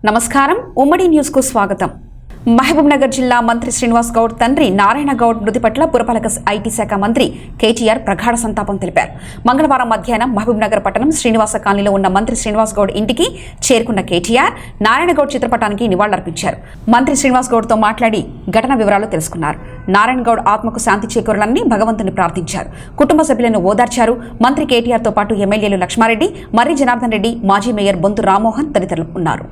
నమస్కారం. ఉమ్మడి న్యూస్ కు స్వాగతం. మహబూబ్ నగర్ జిల్లా మంత్రి శ్రీనివాస్ గౌడ్ తండ్రి నారాయణ గౌడ్ మృతి పట్ల పురపాలక ఐటీ శాఖ మంత్రి కేటీఆర్ ప్రగాఢ సంతాపం తెలిపారు. మంగళవారం మధ్యాహ్నం మహబూబ్ నగర్ పట్టణం శ్రీనివాస కాలనీలో ఉన్న మంత్రి శ్రీనివాస్ గౌడ్ ఇంటికి చేరుకున్న కేటీఆర్ నారాయణ గౌడ్ చిత్రపటానికి నివాళులర్పించారు. మంత్రి శ్రీనివాస్ గౌడ్ తో మాట్లాడి ఘటన వివరాలు తెలుసుకున్నారు. నారాయణ గౌడ్ ఆత్మకు శాంతి చేకూరాలని భగవంతుని ప్రార్థించారు. కుటుంబ సభ్యులను ఓదార్చారు. మంత్రి కేటీఆర్ తో పాటు ఎమ్మెల్యేలు లక్ష్మారెడ్డి, మర్రి జనార్దన్ రెడ్డి, మాజీ మేయర్ బొంతు రామ్మోహన్ తదితరులు ఉన్నారు.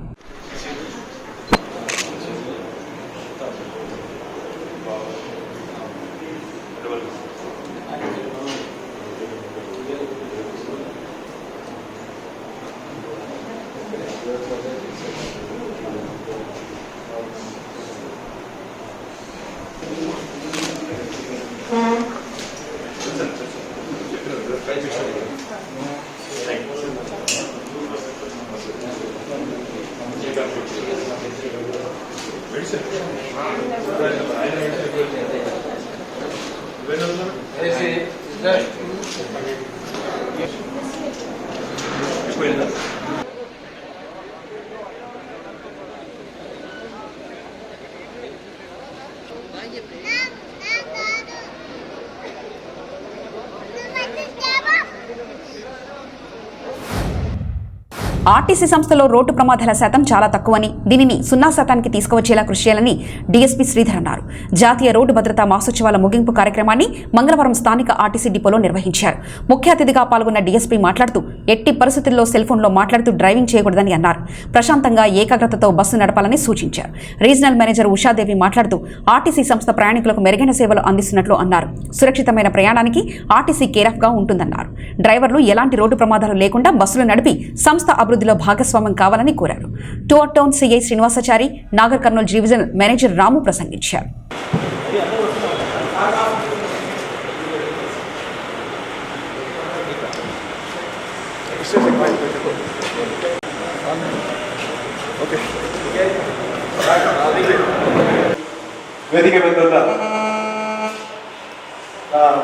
ఆర్టీసీ సంస్థలో రోడ్డు ప్రమాదాల శాతం చాలా తక్కువని, దీనిని 0% తీసుకువచ్చేలా కృషి చేయాలని డీఎస్పీ శ్రీధర్ అన్నారు. జాతీయ రోడ్డు భద్రతా మాసోత్సవాల ముగింపు కార్యక్రమాన్ని మంగళవారం స్థానిక ఆర్టీసీ డిపోలో నిర్వహించారు. ముఖ్య అతిథిగా పాల్గొన్న డీఎస్పీ మాట్లాడుతూ ఎట్టి పరిస్థితుల్లో సెల్ ఫోన్లో మాట్లాడుతూ డ్రైవింగ్ చేయకూడదని అన్నారు. ప్రశాంతంగా ఏకాగ్రతతో బస్సు నడపాలని సూచించారు. రీజనల్ మేనేజర్ ఉషాదేవి మాట్లాడుతూ ఆర్టీసీ సంస్థ ప్రయాణికులకు మెరుగైన సేవలు అందిస్తున్నట్లు అన్నారు. సురక్షితమైన ప్రయాణానికి ఆర్టీసీ కేరాఫ్గా ఉంటుందన్నారు. డ్రైవర్లు ఎలాంటి రోడ్డు ప్రమాదాలు లేకుండా బస్సులు నడిపి సంస్థ అభివృద్ధిలో భాగస్వామ్యం కావాలని కోరారు. Two town CI Srinivasachari, Nagar Kurnool divisional manager Ramu ప్రసంగించారు.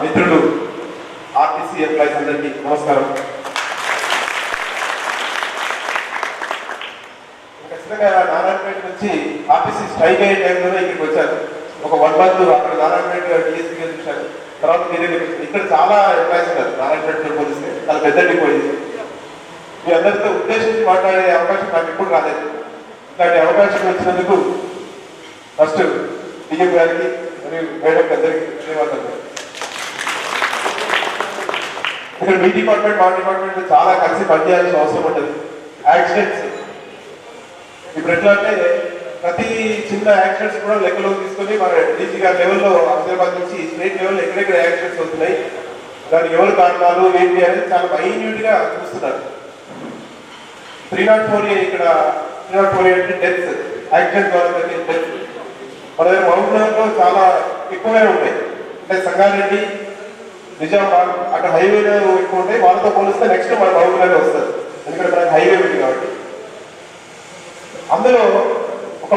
మిత్రులు ఆర్టీసీ ఎంప్లాయీస్ అందరికీ నమస్కారం. ఖచ్చితంగా నారాయణపేట నుంచి ఆర్టీసీ స్ట్రైక్ అయ్యే టైంలోనే ఇక్కడికి వచ్చారు. ఒక 1 month అక్కడ నారాయణపేట డిఎస్పీగా చూశారు. తర్వాత మీరే ఇక్కడ చాలా ఎంప్లాయీస్ ఉన్నారు. నారాయణపేటలో పోలిస్తే చాలా పెద్ద డిపో ఇది. మీ అందరితో ఉద్దేశించి మాట్లాడే అవకాశం నాకు ఎప్పుడు రాలేదు. ఇలాంటి అవకాశం వచ్చినందుకు ఫస్ట్ డిఎం గారికి మరియు మేడం అందరికీ ధన్యవాదాలు. ఇక్కడ మీ డిపార్ట్మెంట్ మా డిపార్ట్మెంట్ చాలా కలిసి పనిచేయాల్సిన అవసరం ఉంటుంది. యాక్సిడెంట్స్ ఇప్పుడు ఎట్లా అంటే ప్రతి చిన్న యాక్సిడెంట్స్ కూడా లెక్కలోకి తీసుకొని మన డీజీ గారి లెవెల్లో హైదరాబాద్ నుంచి స్టేట్ లెవెల్లో ఎక్కడెక్కడ యాక్సిడెంట్స్ అవుతున్నాయి, దానికి ఎవరు కారణాలు ఏంటి అనేది చాలా మైన్యూట్గా చూస్తున్నారు. 304A ఇక్కడ 304A అంటే డెత్స్, యాక్సిడెంట్ ద్వారా డెత్ మన దగ్గర మహబూబ్నగర్లో చాలా ఎక్కువగా ఉంటాయి. అంటే సంగారెడ్డి, నిజామాబాద్ అక్కడ హైవేలో ఎక్కువ ఉంటాయి. వాళ్ళతో పోలిస్తే నెక్స్ట్ మన మహబూబ్నగర్ వస్తుంది. ఎందుకంటే మనకి హైవే ఉంది కాబట్టి. అందులో ఒక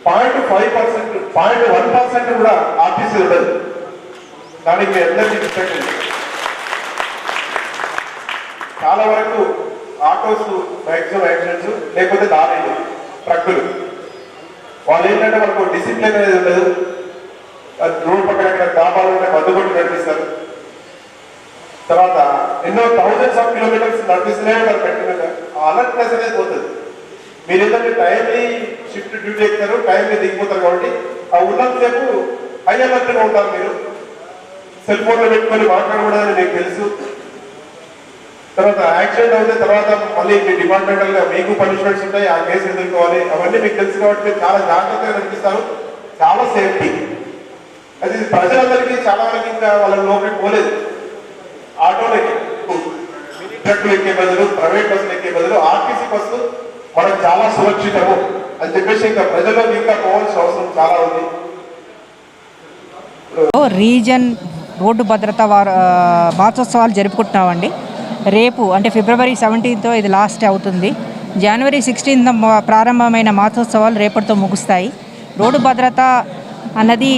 0.5%, 0.1% కూడా ఆర్టీసీ ఉండదు. దానికి మీ అందరికీ రెస్పెక్ట్. చాలా వరకు ఆటోస్ మ్యాక్సిమం యాక్సిడెంట్స్, లేకపోతే లారీలు, ట్రక్కులు. వాళ్ళు ఏంటంటే మనకు డిసిప్లిన్ అనేది ఉండదు. రోడ్ పక్కన ఎక్కడ దాపాలు ఉంటే మద్దు కొట్టి నడిపిస్తారు. తర్వాత ఎన్నో థౌజండ్స్ ఆఫ్ కిలోమీటర్స్ నడిపిస్తూనే ఉంటారు కంటిన్యూగా. ఆ అలర్ట్నెస్ అనేది పోతుంది. మీరు ఏంటంటే టైంలీ షిఫ్ట్ డ్యూటీ ఎక్కుతారు, టైంలీ దిగిపోతారు కాబట్టి ఆ ఉన్నంతసేపు హై అలర్ట్గా ఉంటారు. మీరు సెల్ ఫోన్లో పెట్టుకొని మాట్లాడకూడదని మీకు తెలుసు. తర్వాత యాక్సిడెంట్ అవుతే తర్వాత మళ్ళీ మీ డిపార్ట్మెంటల్గా మీకు పనిష్మెంట్స్ ఉంటాయి, ఆ కేసు ఎదుర్కోవాలి, అవన్నీ మీకు తెలుసు కాబట్టి మీరు చాలా జాగ్రత్తగా నడిపిస్తారు. చాలా సేఫ్టీ. అది ప్రజలందరికీ చాలా వరకు ఇంకా వాళ్ళ లోపలికి పోలేదు. ఆటోలకి ట్రక్కులు ఎక్కే బదులు, ప్రైవేట్ బస్సులు ఎక్కే బదులు ఆర్టీసీ బస్సు మనకు చాలా సురక్షితము అని చెప్పేసి ఇంకా ప్రజల్లో ఇంకా పోవాల్సిన అవసరం చాలా ఉంది. రీజన్ రోడ్డు భద్రత మాసోత్సవాలు జరుపుకుంటున్నామండి. రేపు అంటే ఫిబ్రవరి 17తో ఇది లాస్ట్ అవుతుంది. జనవరి 16న ప్రారంభమైన మాసోత్సవాలు రేపటితో ముగుస్తాయి. రోడ్డు భద్రత అన్నది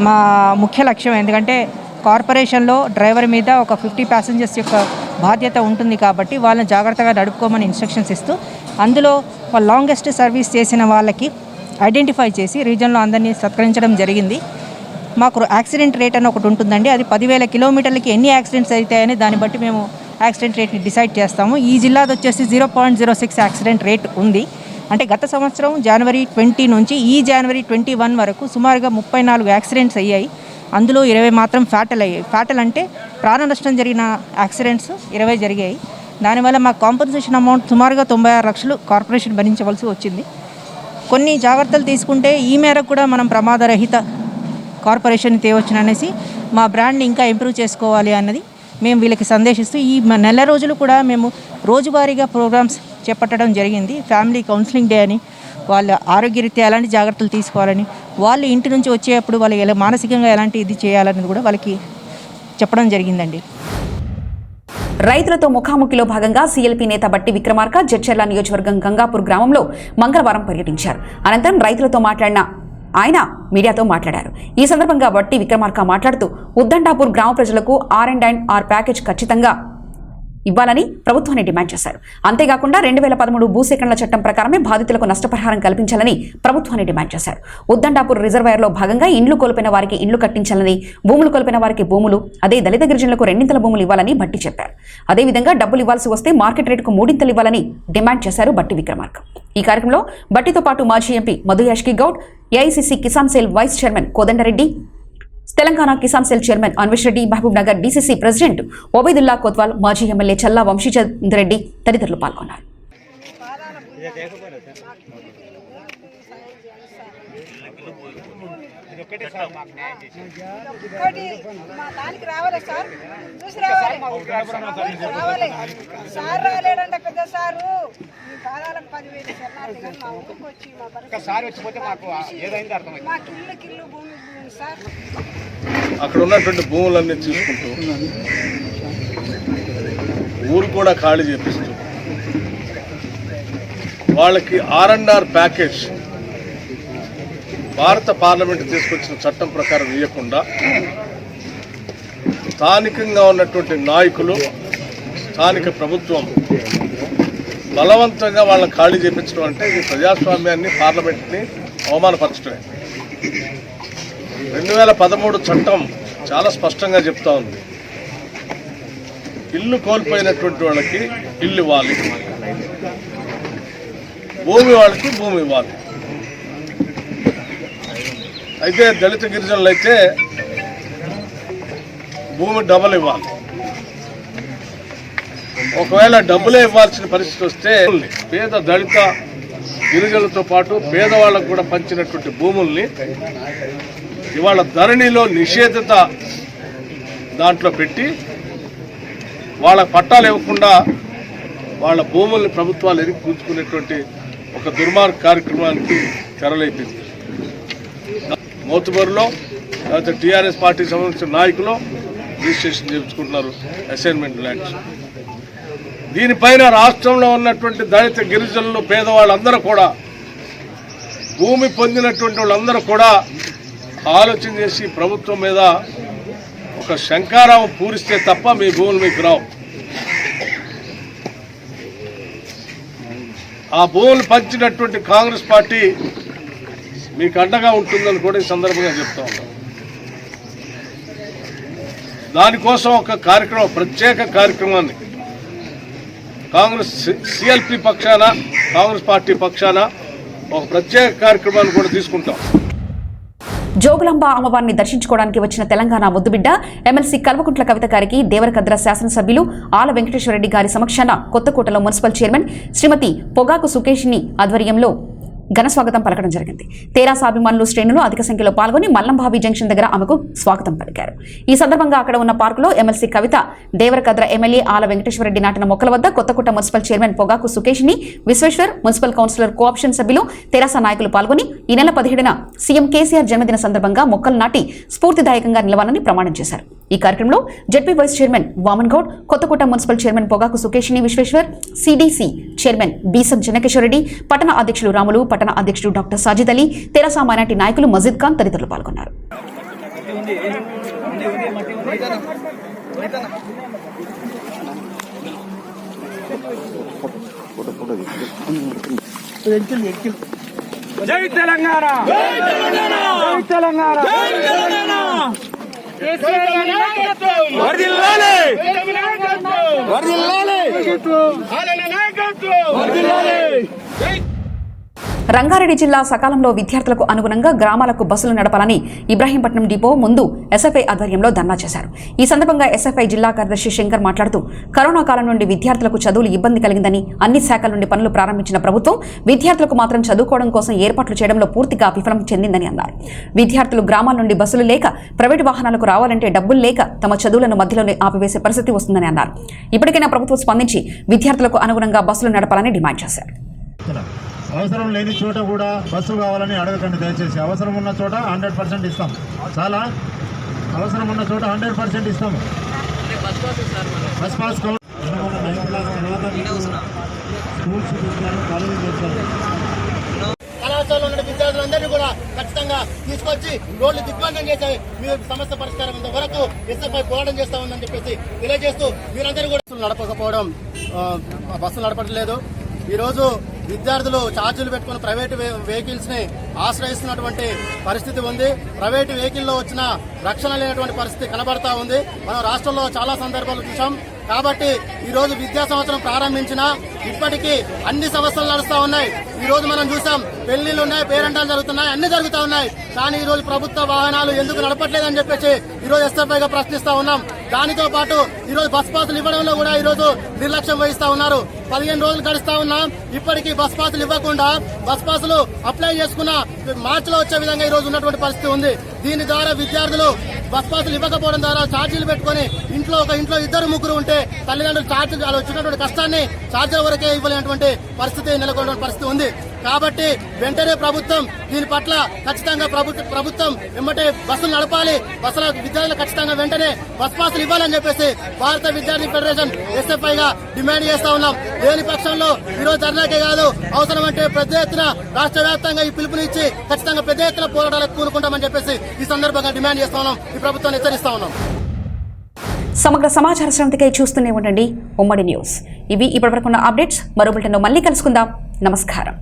మా ముఖ్య లక్ష్యం. ఎందుకంటే కార్పొరేషన్లో డ్రైవర్ మీద ఒక 50 ప్యాసింజర్స్ యొక్క బాధ్యత ఉంటుంది కాబట్టి వాళ్ళని జాగ్రత్తగా నడుపుకోమని ఇన్స్ట్రక్షన్స్ ఇస్తూ అందులో లాంగెస్ట్ సర్వీస్ చేసిన వాళ్ళకి ఐడెంటిఫై చేసి రీజన్లో అందరినీ సత్కరించడం జరిగింది. మాకు యాక్సిడెంట్ రేట్ అని ఒకటి ఉంటుందండి. అది 10,000 కిలోమీటర్లకి ఎన్ని యాక్సిడెంట్స్ అవుతాయని దాన్ని బట్టి మేము యాక్సిడెంట్ రేట్ని డిసైడ్ చేస్తాము. ఈ జిల్లాది వచ్చేసి 0.06 యాక్సిడెంట్ రేట్ ఉంది. అంటే గత సంవత్సరం జనవరి 20 నుంచి ఈ జనవరి 21 వరకు సుమారుగా 34 యాక్సిడెంట్స్ అయ్యాయి. అందులో 20 మాత్రం ఫ్యాటల్ అయ్యాయి. ఫ్యాటల్ అంటే ప్రాణ నష్టం జరిగిన యాక్సిడెంట్స్ 20 జరిగాయి. దానివల్ల మా కాంపన్సేషన్ అమౌంట్ సుమారుగా 96 లక్షలు కార్పొరేషన్ భరించవలసి వచ్చింది. కొన్ని జాగ్రత్తలు తీసుకుంటే ఈ మేరకు కూడా మనం ప్రమాదరహిత కార్పొరేషన్ తేవచ్చుననేసి మా బ్రాండ్ని ఇంకా ఇంప్రూవ్ చేసుకోవాలి అన్నది మేము వీళ్ళకి సందేశిస్తూ ఈ నెల రోజులు కూడా మేము రోజువారీగా ప్రోగ్రామ్స్ చేపట్టడం జరిగింది. ఫ్యామిలీ కౌన్సిలింగ్ డే అని, వాళ్ళ ఆరోగ్యరీత్యా ఎలాంటి జాగ్రత్తలు తీసుకోవాలని, వాళ్ళు ఇంటి నుంచి వచ్చేటప్పుడు వాళ్ళు ఎలా మానసికంగా ఎలాంటి ఇది చేయాలనేది కూడా వాళ్ళకి చెప్పడం జరిగిందండి. రైతులతో ముఖాముఖిలో భాగంగా సీఎల్పీ నేత బట్టి విక్రమార్క జడ్చర్ల నియోజకవర్గం గంగాపూర్ గ్రామంలో మంగళవారం పర్యటించారు. అనంతరం రైతులతో మాట్లాడిన ఆయన మీడియాతో మాట్లాడారు. ఈ సందర్భంగా బట్టి విక్రమార్క మాట్లాడుతూ ఉద్దండాపూర్ గ్రామ ప్రజలకు R&R ప్యాకేజ్ ఖచ్చితంగా ఇవ్వాలని ప్రభుత్వాన్ని డిమాండ్ చేశారు. అంతేకాకుండా 2013 భూసేకరణల చట్టం ప్రకారమే బాధితులకు నష్టపరిహారం కల్పించాలని ప్రభుత్వాన్ని డిమాండ్ చేశారు. ఉద్దండాపూర్ రిజర్వాయర్లో భాగంగా ఇండ్లు కోల్పోయిన వారికి ఇండ్లు కట్టించాలని, భూములు కోల్పోయిన వారికి భూములు, అదే దళిత గిరిజనులకు 2 భూములు ఇవ్వాలని బట్టి చెప్పారు. అదేవిధంగా డబ్బులు ఇవ్వాల్సి వస్తే మార్కెట్ రేటుకు 3 ఇవ్వాలని డిమాండ్ చేశారు బట్టి విక్రమార్క. ఈ కార్యక్రమంలో బట్టితో పాటు మాజీ MP Madhuyashki Goud, AICC Kisan cell vice chairman Kodandareddy, Telangana Kisan cell chairman Anvesh Reddy, Mahabubnagar DCC president Obaidullah Kotwal, మాజీ ఎమ్మెల్యే చల్లా వంశీచంద్ర రెడ్డి తదితరులు పాల్గొన్నారు. అక్కడ ఉన్నటువంటి భూములన్నీ తీసుకుంటూ ఊరు కూడా ఖాళీ చేపిస్తూ వాళ్ళకి R&R ప్యాకేజ్ భారత పార్లమెంట్ తీసుకొచ్చిన చట్టం ప్రకారం ఇవ్వకుండా స్థానికంగా ఉన్నటువంటి నాయకులు, స్థానిక ప్రభుత్వం బలవంతంగా వాళ్ళని ఖాళీ చేయించడం అంటే ఇది ప్రజాస్వామ్యాన్ని, పార్లమెంట్ని అవమానపరచడమే. 2013 చట్టం చాలా స్పష్టంగా చెప్తా ఉంది, ఇల్లు కోల్పోయినటువంటి వాళ్ళకి ఇల్లు ఇవ్వాలి, భూమి వాళ్ళకి భూమి ఇవ్వాలి. అయితే దళిత గిరిజనులు అయితే భూమి డబుల్ ఇవ్వాలి. ఒకవేళ డబ్బులే ఇవ్వాల్సిన పరిస్థితి వస్తే పేద దళిత గిరిజనులతో పాటు పేదవాళ్ళకు కూడా పంచినటువంటి భూముల్ని ఇవాళ ధరణిలో నిషేధిత దాంట్లో పెట్టి వాళ్ళ పట్టాలు ఇవ్వకుండా వాళ్ళ భూముల్ని ప్రభుత్వాలు ఎరిగి పూచుకునేటువంటి ఒక దుర్మార్గ కార్యక్రమానికి తెరలేపింది. మోతుబరులో లేకపోతే టీఆర్ఎస్ పార్టీకి సంబంధించిన నాయకులు రిజిస్ట్రేషన్ చేయించుకుంటున్నారు అసైన్మెంట్ ల్యాండ్స్. దీనిపైన రాష్ట్రంలో ఉన్నటువంటి దళిత గిరిజనులు, పేదవాళ్ళందరూ కూడా, భూమి పొందినటువంటి వాళ్ళందరూ కూడా ఆలోచన చేసి ప్రభుత్వం మీద ఒక శంకారావం పూరిస్తే తప్ప మీ భూములు మీకు రావు. ఆ భూములు పంచినటువంటి కాంగ్రెస్ పార్టీ మీకు అండగా ఉంటుందని కూడా ఈ సందర్భంగా చెప్తా ఉన్నాం. దానికోసం ఒక కార్యక్రమం, ప్రత్యేక కార్యక్రమాన్ని కాంగ్రెస్ సిఎల్పి పక్షాన, కాంగ్రెస్ పార్టీ పక్షాన ఒక ప్రత్యేక కార్యక్రమాన్ని కూడా తీసుకుంటాం. జోగులాంబ అమ్మవారిని దర్శించుకోవడానికి వచ్చిన తెలంగాణ ముద్దుబిడ్డ ఎమ్మెల్సీ కల్వకుంట్ల కవిత గారికి దేవరకద్ర శాసనసభ్యులు ఆల వెంకటేశ్వరరెడ్డి గారి సమక్షాన కొత్తకోటలో మున్సిపల్ చైర్మన్ శ్రీమతి పొగాకు సుకేషిని ఆధ్వర్యంలో ఘనస్వాగతం పలకడం జరిగింది. తెరాస అభిమానులు, శ్రేణులు అధిక సంఖ్యలో పాల్గొని మల్లంబావి జంక్షన్ దగ్గర ఆమెకు స్వాగతం పలికారు. ఈ సందర్భంగా అక్కడ ఉన్న పార్కులో ఎమ్మెల్సీ కవిత, దేవరకద్ర ఎమ్మెల్యే ఆల వెంకటేశ్వరరెడ్డి నాటిన మొక్కల వద్ద Kothakota municipal chairman Pogaku Sukeshni, Vishweshwar, municipal councillor cooption సభ్యులు, తెరాస నాయకులు పాల్గొని ఈ నెల 17న సీఎం కేసీఆర్ జన్మదిన సందర్భంగా మొక్కలు నాటి స్ఫూర్తిదాయకంగా నిలవాలని ప్రమాణం చేశారు. ఈ కార్యక్రమంలో ZP vice chairman Vaman Goud, Kothakota municipal chairman Pogaku Sukeshni Vishweshwar, CDC chairman Beesam Chennakeshwarareddy, పట్టణ అధ్యక్షులు రాములు, పట్టణ అధ్యక్షుడు డాక్టర్ సాజిద్ అలీ, తెరాస మైనార్టీ నాయకులు మజీద్ ఖాన్ తదితరులు పాల్గొన్నారు. జై తెలంగాణ, జై తెలంగాణ, జై తెలంగాణ. వర్ధిల్లాలి, వర్ధిల్లాలి, వర్ధిల్లాలి. రంగారెడ్డి జిల్లా సకాలంలో విద్యార్థులకు అనుగుణంగా గ్రామాలకు బస్సులు నడపాలని ఇబ్రాహీంపట్నం డిపో ముందు ఎస్ఎఫ్ఐ ఆధ్వర్యంలో ధర్నా చేశారు. ఈ సందర్భంగా ఎస్ఎఫ్ఐ జిల్లా కార్యదర్శి శంకర్ మాట్లాడుతూ కరోనా కాలం నుండి విద్యార్థులకు చదువులు ఇబ్బంది కలిగిందని అన్ని శాఖల నుండి పనులు ప్రారంభించిన ప్రభుత్వం విద్యార్థులకు మాత్రం చదువుకోవడం కోసం ఏర్పాట్లు చేయడంలో పూర్తిగా విఫలం చెందిందని అన్నారు. విద్యార్థులు గ్రామాల నుండి బస్సులు లేక ప్రైవేటు వాహనాలకు రావాలంటే డబ్బులు లేక తమ చదువులను మధ్యలోనే ఆపివేసే పరిస్థితి వస్తుందని అన్నారు. ఇప్పటికైనా ప్రభుత్వం స్పందించి విద్యార్థులకు అనుగుణంగా బస్సులు నడపాలని డిమాండ్ చేశారు. అవసరం లేని చోట కూడా బస్సు కావాలని అడగకండి దయచేసి. అవసరం ఉన్న చోట 100% ఇస్తాం. చాలా అవసరం ఉన్న చోట 100% ఇస్తాము. బస్ పాస్ 9th క్లాస్ తర్వాత స్కూల్స్ చేస్తారు, కాలేజీ చేస్తారు. కళాశాలలో ఉన్న విద్యార్థులందరినీ కూడా ఖచ్చితంగా తీసుకొచ్చి రోడ్లు దిగ్బంధం చేసే మీ సమస్య పరిష్కారం వరకు ఎస్ఎఫ్ఐ పోరాటం చేస్తా ఉందని చెప్పేసి తెలియజేస్తూ మీరందరూ కూడా నడపకపోవడం, బస్సులు నడపట్లేదు. ఈరోజు విద్యార్థులు ఛార్జీలు పెట్టుకుని ప్రైవేటు వెహికల్స్ ని ఆశ్రయిస్తున్నటువంటి పరిస్థితి ఉంది. ప్రైవేటు వెహికల్లో వచ్చిన రక్షణ లేనటువంటి పరిస్థితి కనబడతా ఉంది. మనం రాష్ట్రంలో చాలా సందర్భాలు చూసాం. కాబట్టి ఈ రోజు విద్యా సంవత్సరం ప్రారంభించిన ఇప్పటికీ అన్ని సమస్యలు నడుస్తా ఉన్నాయి. ఈ రోజు మనం చూసాం, పెళ్లిళ్ళు ఉన్నాయి, పేరెంటాలు జరుగుతున్నాయి, అన్ని జరుగుతూ ఉన్నాయి. కానీ ఈ రోజు ప్రభుత్వ వాహనాలు ఎందుకు నడపట్లేదని చెప్పేసి ఈ రోజు ఎస్ఎఫ్ఐగా ప్రశ్నిస్తా ఉన్నాం. దానితో పాటు ఈ రోజు బస్ పాసులు ఇవ్వడంలో కూడా ఈ రోజు నిర్లక్ష్యం వహిస్తా ఉన్నారు. 15 రోజులు గడుస్తా ఉన్నాం, ఇప్పటికీ బస్ పాసులు ఇవ్వకుండా బస్ పాసులు అప్లై చేసుకున్న మార్చిలో వచ్చే విధంగా ఈ రోజు ఉన్నటువంటి పరిస్థితి ఉంది. దీని ద్వారా విద్యార్థులు బస్ పాసులు ఇవ్వకపోవడం ద్వారా ఛార్జీలు పెట్టుకుని ఇంట్లో 2 ముగ్గురు ఉంటే తల్లిదండ్రులు ఛార్జీలు వచ్చినటువంటి కష్టాన్ని ఛార్జీల వరకే ఇవ్వలేనటువంటి పరిస్థితి నెలకొన్న పరిస్థితి ఉంది. కాబట్టి వెంటనే ప్రభుత్వం దీని పట్ల ఖచ్చితంగా ప్రభుత్వం వెంబటే బస్సులు నడపాలి. బస్సుల విద్యార్థులు ఖచ్చితంగా వెంటనే బస్ పాసులు ఇవ్వాలని చెప్పేసి భారత విద్యార్థి ఫెడరేషన్ ఎస్ఎఫ్ఐగా డిమాండ్ చేస్తా ఉన్నాం. లేని పక్షంలో ఈరోజు ధర్నాకే కాదు, అవసరమంటే పెద్ద ఎత్తున రాష్ట్ర వ్యాప్తంగా ఈ పిలుపునిచ్చి ఖచ్చితంగా పెద్ద ఎత్తున పోరాటాలకు కూనుకుంటామని చెప్పేసి ఈ సందర్భంగా డిమాండ్ చేస్తా ఉన్నాం. ఈ ప్రభుత్వాన్ని హెచ్చరిస్తా ఉన్నాం. సమగ్ర సమాచార శ్రవంతికై చూస్తూనే ఉండండి ఉమ్మడి న్యూస్. ఇవి ఇప్పటివరకున్న అప్డేట్స్. మరో బులెటిన్లో మళ్ళీ కలుసుకుందాం. నమస్కారం.